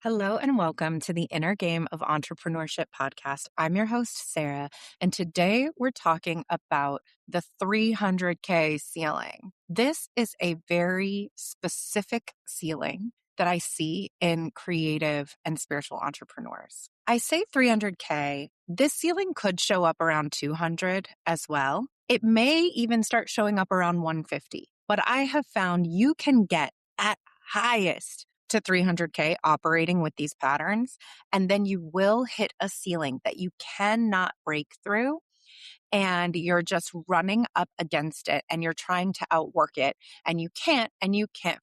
Hello and welcome to the Inner Game of Entrepreneurship podcast. I'm your host, Sarah, and today we're talking about the 300K ceiling. This is a very specific ceiling that I see in creative and spiritual entrepreneurs. I say 300K, this ceiling could show up around 200 as well. It may even start showing up around 150, but I have found you can get at highest to 300K operating with these patterns. And then you will hit a ceiling that you cannot break through. And you're just running up against it and you're trying to outwork it and you can't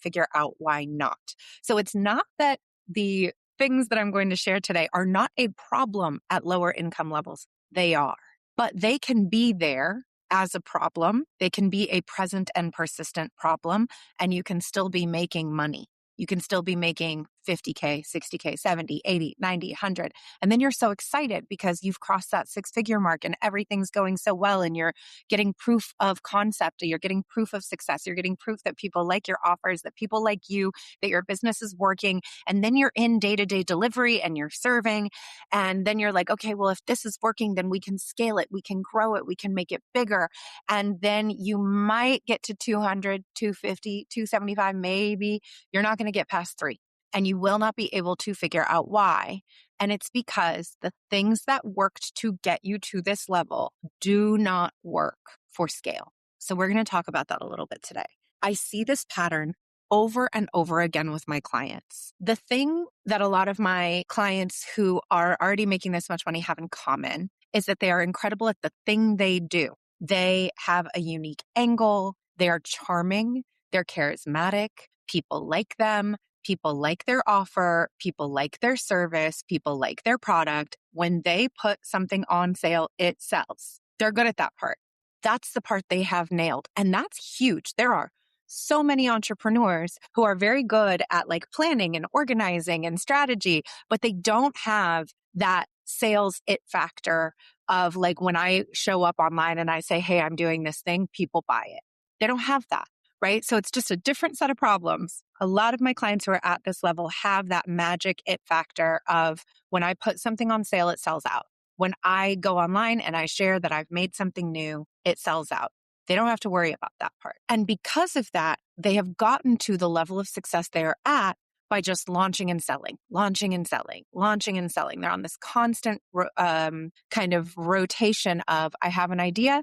figure out why not. So it's not that the things that I'm going to share today are not a problem at lower income levels. They are, but they can be there as a problem. They can be a present and persistent problem, and you can still be making money. You can still be making 50K, 60K, 70, 80, 90, 100. And then you're so excited because you've crossed that six-figure mark and everything's going so well and you're getting proof of concept, you're getting proof of success, you're getting proof that people like your offers, that people like you, that your business is working. And then you're in day-to-day delivery and you're serving. And then you're like, okay, well, if this is working, then we can scale it, we can grow it, we can make it bigger. And then you might get to 200, 250, 275, maybe. You're not going to get past 3. And you will not be able to figure out why. And it's because the things that worked to get you to this level do not work for scale. So we're going to talk about that a little bit today. I see this pattern over and over again with my clients. The thing that a lot of my clients who are already making this much money have in common is that they are incredible at the thing they do. They have a unique angle. They are charming. They're charismatic. People like them. People like their offer, people like their service, people like their product. When they put something on sale, it sells. They're good at that part. That's the part they have nailed. And that's huge. There are so many entrepreneurs who are very good at like planning and organizing and strategy, but they don't have that sales it factor of like when I show up online and I say, hey, I'm doing this thing, people buy it. They don't have that. Right? So it's just a different set of problems. A lot of my clients who are at this level have that magic it factor of when I put something on sale, it sells out. When I go online and I share that I've made something new, it sells out. They don't have to worry about that part. And because of that, they have gotten to the level of success they're at by just launching and selling, launching and selling, launching and selling. They're on this constant kind of rotation of I have an idea,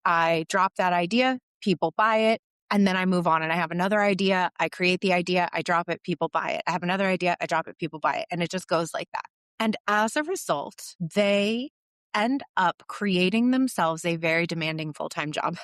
I drop that idea, people buy it, and then I move on and I have another idea. I create the idea. I drop it. People buy it. I have another idea. I drop it. People buy it. And it just goes like that. And as a result, they end up creating themselves a very demanding full-time job.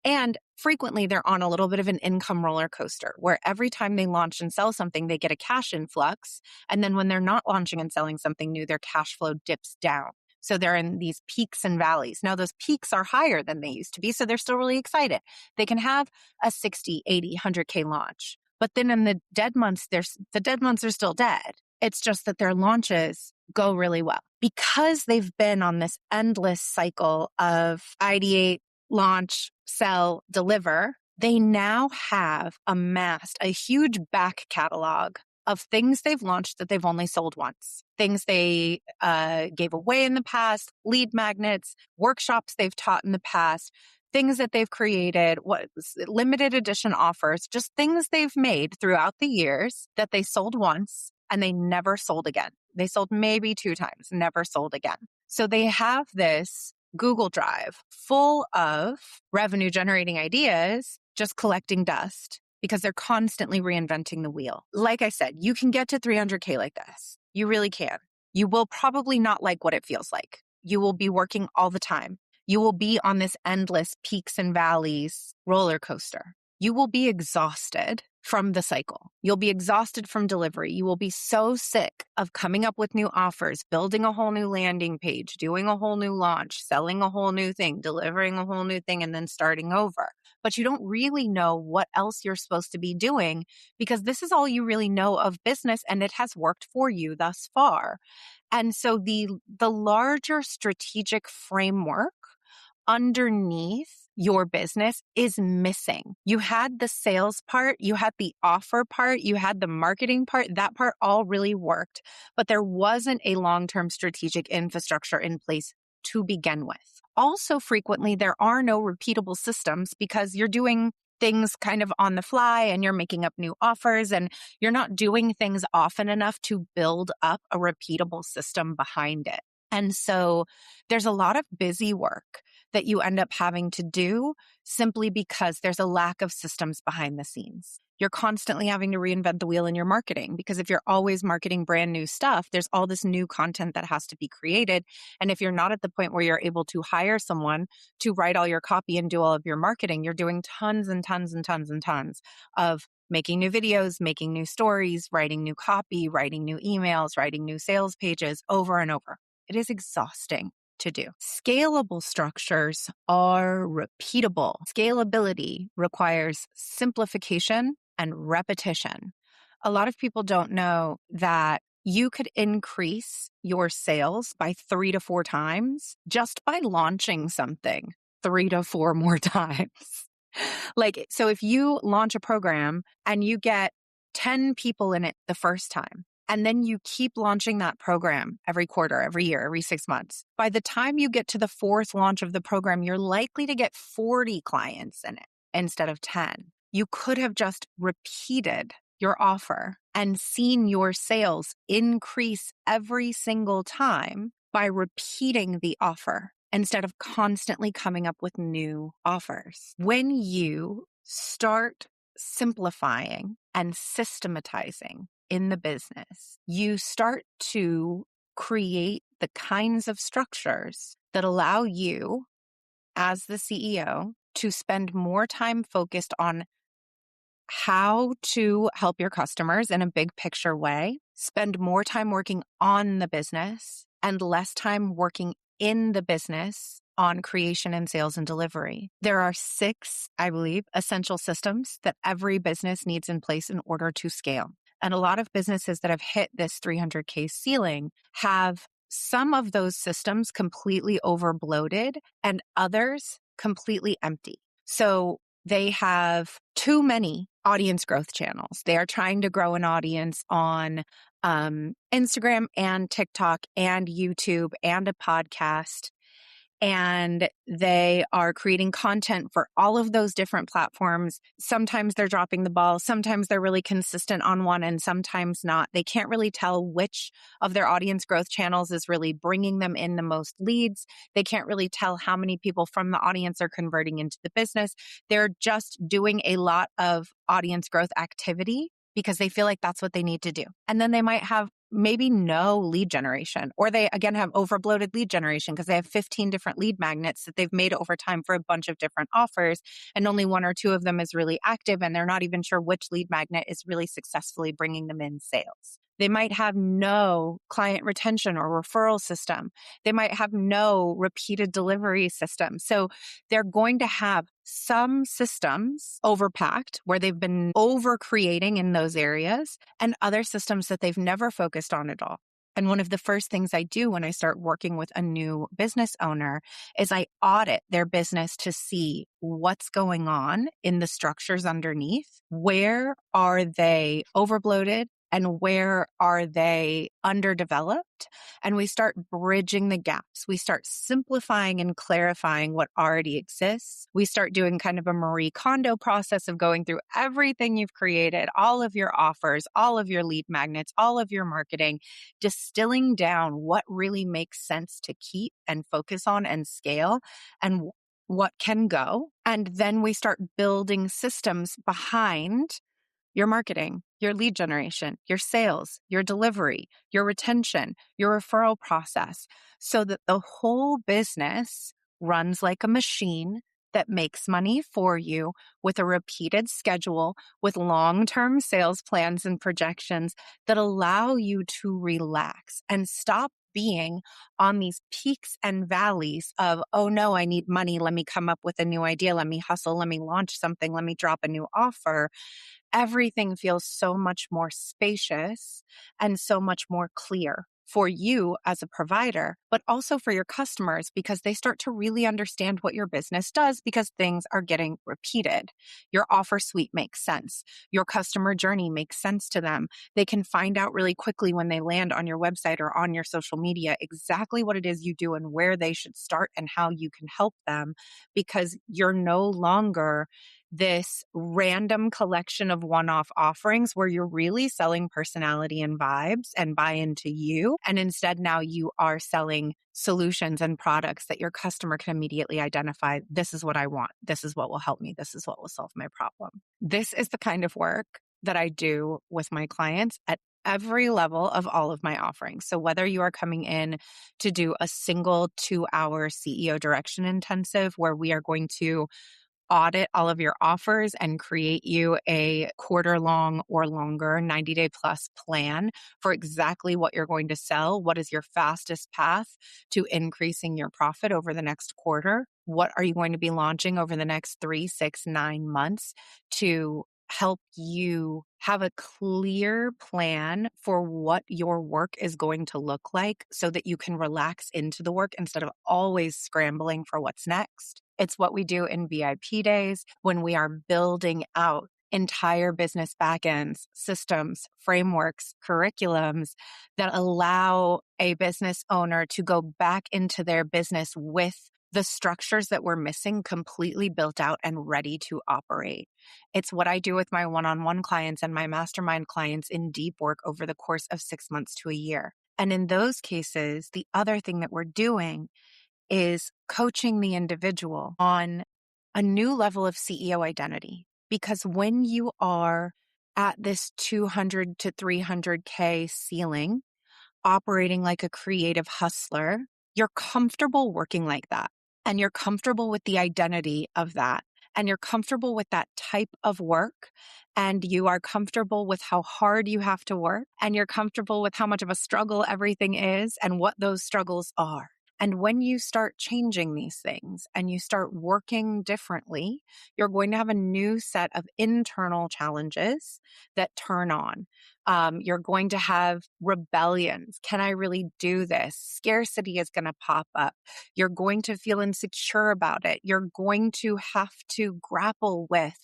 And frequently they're on a little bit of an income roller coaster where every time they launch and sell something, they get a cash influx. And then when they're not launching and selling something new, their cash flow dips down. So they're in these peaks and valleys. Now those peaks are higher than they used to be. So they're still really excited. They can have a 60, 80, 100K launch. But then in the dead months, the dead months are still dead. It's just that their launches go really well because they've been on this endless cycle of ideate, launch, sell, deliver. They now have amassed a huge back catalog of things they've launched that they've only sold once, things they gave away in the past, lead magnets, workshops they've taught in the past, things that they've created, limited edition offers, just things they've made throughout the years that they sold once and they never sold again. They sold maybe 2 times, never sold again. So they have this Google Drive full of revenue generating ideas, just collecting dust because they're constantly reinventing the wheel. Like I said, you can get to 300K like this. You really can. You will probably not like what it feels like. You will be working all the time. You will be on this endless peaks and valleys roller coaster. You will be exhausted from the cycle. You'll be exhausted from delivery. You will be so sick of coming up with new offers, building a whole new landing page, doing a whole new launch, selling a whole new thing, delivering a whole new thing, and then starting over. But you don't really know what else you're supposed to be doing because this is all you really know of business and it has worked for you thus far. And so the larger strategic framework underneath your business is missing. You had the sales part, you had the offer part, you had the marketing part. That part all really worked, but there wasn't a long-term strategic infrastructure in place to begin with. Also, frequently, there are no repeatable systems because you're doing things kind of on the fly and you're making up new offers and you're not doing things often enough to build up a repeatable system behind it. And so there's a lot of busy work that you end up having to do simply because there's a lack of systems behind the scenes. You're constantly having to reinvent the wheel in your marketing because if you're always marketing brand new stuff, there's all this new content that has to be created. And if you're not at the point where you're able to hire someone to write all your copy and do all of your marketing, you're doing tons and tons and tons and tons of making new videos, making new stories, writing new copy, writing new emails, writing new sales pages over and over. It is exhausting to do. Scalable structures are repeatable. Scalability requires simplification and repetition. A lot of people don't know that you could increase your sales by 3 to 4 times just by launching something 3 to 4 more times. So if you launch a program and you get 10 people in it the first time, and then you keep launching that program every quarter, every year, every 6 months. By the time you get to the 4th launch of the program, you're likely to get 40 clients in it instead of 10. You could have just repeated your offer and seen your sales increase every single time by repeating the offer instead of constantly coming up with new offers. When you start simplifying and systematizing in the business, you start to create the kinds of structures that allow you as the CEO to spend more time focused on how to help your customers in a big picture way, spend more time working on the business and less time working in the business on creation and sales and delivery. There are 6, I believe, essential systems that every business needs in place in order to scale. And a lot of businesses that have hit this 300K ceiling have some of those systems completely overbloated and others completely empty. So they have too many audience growth channels. They are trying to grow an audience on Instagram and TikTok and YouTube and a podcast. And they are creating content for all of those different platforms. Sometimes they're dropping the ball. Sometimes they're really consistent on one and sometimes not. They can't really tell which of their audience growth channels is really bringing them in the most leads. They can't really tell how many people from the audience are converting into the business. They're just doing a lot of audience growth activity because they feel like that's what they need to do. And then they might have maybe no lead generation, or they again have overbloated lead generation because they have 15 different lead magnets that they've made over time for a bunch of different offers. And only 1 or 2 of them is really active. And they're not even sure which lead magnet is really successfully bringing them in sales. They might have no client retention or referral system. They might have no repeated delivery system. So they're going to have some systems overpacked where they've been over creating in those areas and other systems that they've never focused on at all. And one of the first things I do when I start working with a new business owner is I audit their business to see what's going on in the structures underneath. Where are they overbloated? And where are they underdeveloped? And we start bridging the gaps. We start simplifying and clarifying what already exists. We start doing kind of a Marie Kondo process of going through everything you've created, all of your offers, all of your lead magnets, all of your marketing, distilling down what really makes sense to keep and focus on and scale and what can go. And then we start building systems behind your marketing, your lead generation, your sales, your delivery, your retention, your referral process, so that the whole business runs like a machine that makes money for you with a repeated schedule, with long-term sales plans and projections that allow you to relax and stop being on these peaks and valleys of, oh no, I need money. Let me come up with a new idea. Let me hustle. Let me launch something. Let me drop a new offer. Everything feels so much more spacious and so much more clear for you as a provider, but also for your customers because they start to really understand what your business does because things are getting repeated. Your offer suite makes sense. Your customer journey makes sense to them. They can find out really quickly when they land on your website or on your social media exactly what it is you do and where they should start and how you can help them because you're no longer this random collection of one-off offerings where you're really selling personality and vibes and buy into you. And instead now you are selling solutions and products that your customer can immediately identify. This is what I want. This is what will help me. This is what will solve my problem. This is the kind of work that I do with my clients at every level of all of my offerings. So whether you are coming in to do a single 2-hour CEO direction intensive where we are going to audit all of your offers and create you a quarter long or longer 90-day plus plan for exactly what you're going to sell. What is your fastest path to increasing your profit over the next quarter? What are you going to be launching over the next 3, 6, 9 months to help you have a clear plan for what your work is going to look like so that you can relax into the work instead of always scrambling for what's next. It's what we do in VIP days when we are building out entire business backends, systems, frameworks, curriculums that allow a business owner to go back into their business with the structures that we're missing completely built out and ready to operate. It's what I do with my one-on-one clients and my mastermind clients in deep work over the course of 6 months to a year. And in those cases, the other thing that we're doing is coaching the individual on a new level of CEO identity. Because when you are at this 200 to 300K ceiling, operating like a creative hustler, you're comfortable working like that. And you're comfortable with the identity of that. And you're comfortable with that type of work. And you are comfortable with how hard you have to work. And you're comfortable with how much of a struggle everything is and what those struggles are. And when you start changing these things and you start working differently, you're going to have a new set of internal challenges that turn on. You're going to have rebellions. Can I really do this? Scarcity is going to pop up. You're going to feel insecure about it. You're going to have to grapple with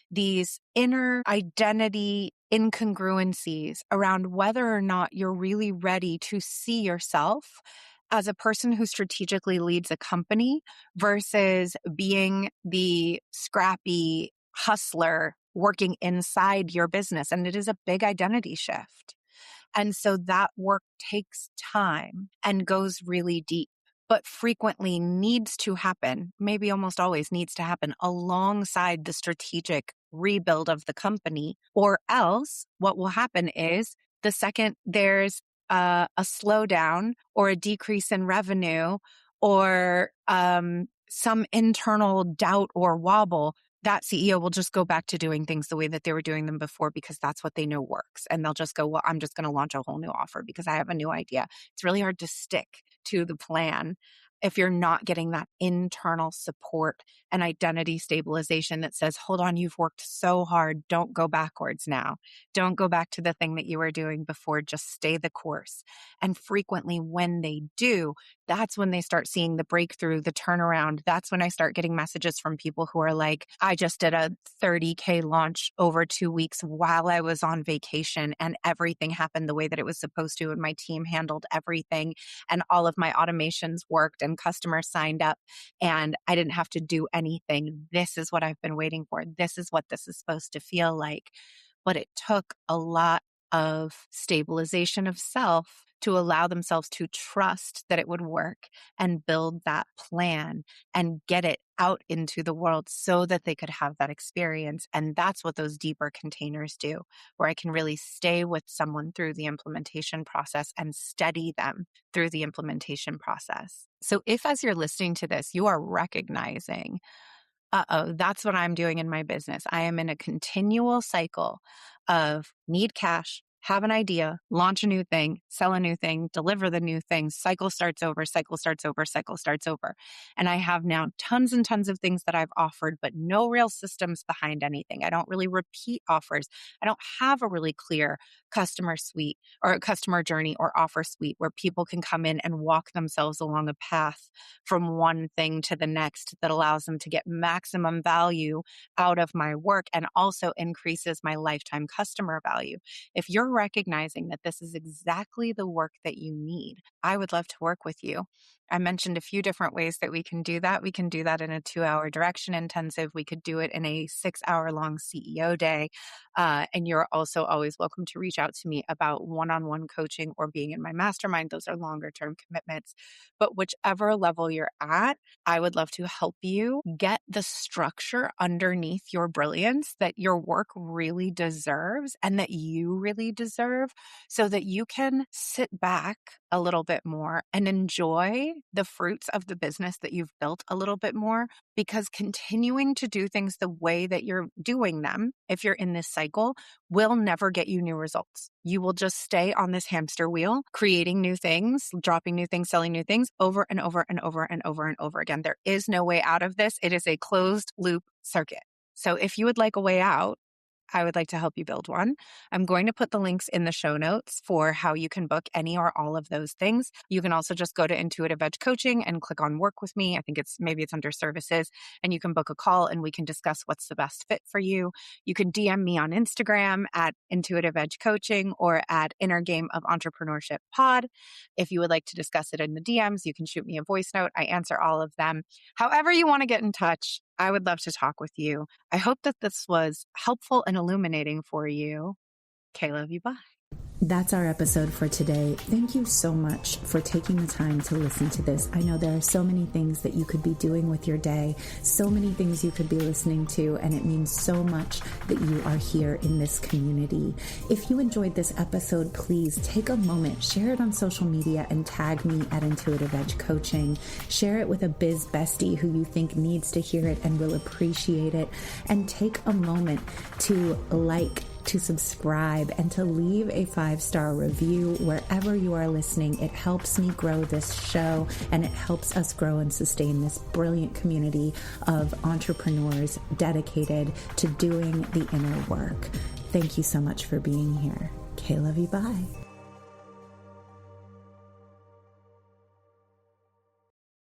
these inner identity incongruencies around whether or not you're really ready to see yourself as a person who strategically leads a company versus being the scrappy hustler working inside your business. And it is a big identity shift. And so that work takes time and goes really deep, but frequently needs to happen, maybe almost always needs to happen alongside the strategic rebuild of the company. Or else what will happen is the second there's a slowdown or a decrease in revenue or some internal doubt or wobble, that CEO will just go back to doing things the way that they were doing them before because that's what they know works. And they'll just go, well, I'm just going to launch a whole new offer because I have a new idea. It's really hard to stick to the plan if you're not getting that internal support and identity stabilization that says, hold on, you've worked so hard. Don't go backwards now. Don't go back to the thing that you were doing before. Just stay the course. And frequently when they do, that's when they start seeing the breakthrough, the turnaround. That's when I start getting messages from people who are like, I just did a 30K launch over 2 weeks while I was on vacation and everything happened the way that it was supposed to. And my team handled everything and all of my automations worked and customers signed up and I didn't have to do anything. This is what I've been waiting for. This is what this is supposed to feel like. But it took a lot of stabilization of self to allow themselves to trust that it would work and build that plan and get it out into the world so that they could have that experience. And that's what those deeper containers do, where I can really stay with someone through the implementation process and steady them through the implementation process. So if as you're listening to this, you are recognizing, that's what I'm doing in my business. I am in a continual cycle of need cash, have an idea, launch a new thing, sell a new thing, deliver the new thing, cycle starts over, cycle starts over, cycle starts over. And I have now tons and tons of things that I've offered, but no real systems behind anything. I don't really repeat offers. I don't have a really clear customer suite or customer journey or offer suite where people can come in and walk themselves along a path from one thing to the next that allows them to get maximum value out of my work and also increases my lifetime customer value. If you're recognizing that this is exactly the work that you need, I would love to work with you. I mentioned a few different ways that we can do that. We can do that in a 2-hour direction intensive. We could do it in a 6-hour long CEO day. And you're also always welcome to reach out to me about one-on-one coaching or being in my mastermind. Those are longer term commitments. But whichever level you're at, I would love to help you get the structure underneath your brilliance that your work really deserves and that you really deserve so that you can sit back a little bit more and enjoy the fruits of the business that you've built a little bit more, because continuing to do things the way that you're doing them, if you're in this cycle, will never get you new results. You will just stay on this hamster wheel, creating new things, dropping new things, selling new things over and over and over and over and over again. There is no way out of this. It is a closed loop circuit. So if you would like a way out, I would like to help you build one. I'm going to put the links in the show notes for how you can book any or all of those things. You can also just go to Intuitive Edge Coaching and click on work with me. I think maybe it's under services, and you can book a call and we can discuss what's the best fit for you. You can DM me on Instagram at Intuitive Edge Coaching or at Inner Game of Entrepreneurship Pod. If you would like to discuss it in the DMs, you can shoot me a voice note. I answer all of them. However you want to get in touch, I would love to talk with you. I hope that this was helpful and illuminating for you. Okay, love you. Bye. That's our episode for today. Thank you so much for taking the time to listen to this. I know there are so many things that you could be doing with your day, so many things you could be listening to, and it means so much that you are here in this community. If you enjoyed this episode, please take a moment, share it on social media, and tag me at Intuitive Edge Coaching. Share it with a biz bestie who you think needs to hear it and will appreciate it. And take a moment to to subscribe, and to leave a 5-star review wherever you are listening. It helps me grow this show, and it helps us grow and sustain this brilliant community of entrepreneurs dedicated to doing the inner work. Thank you so much for being here. Okay, love you. Bye.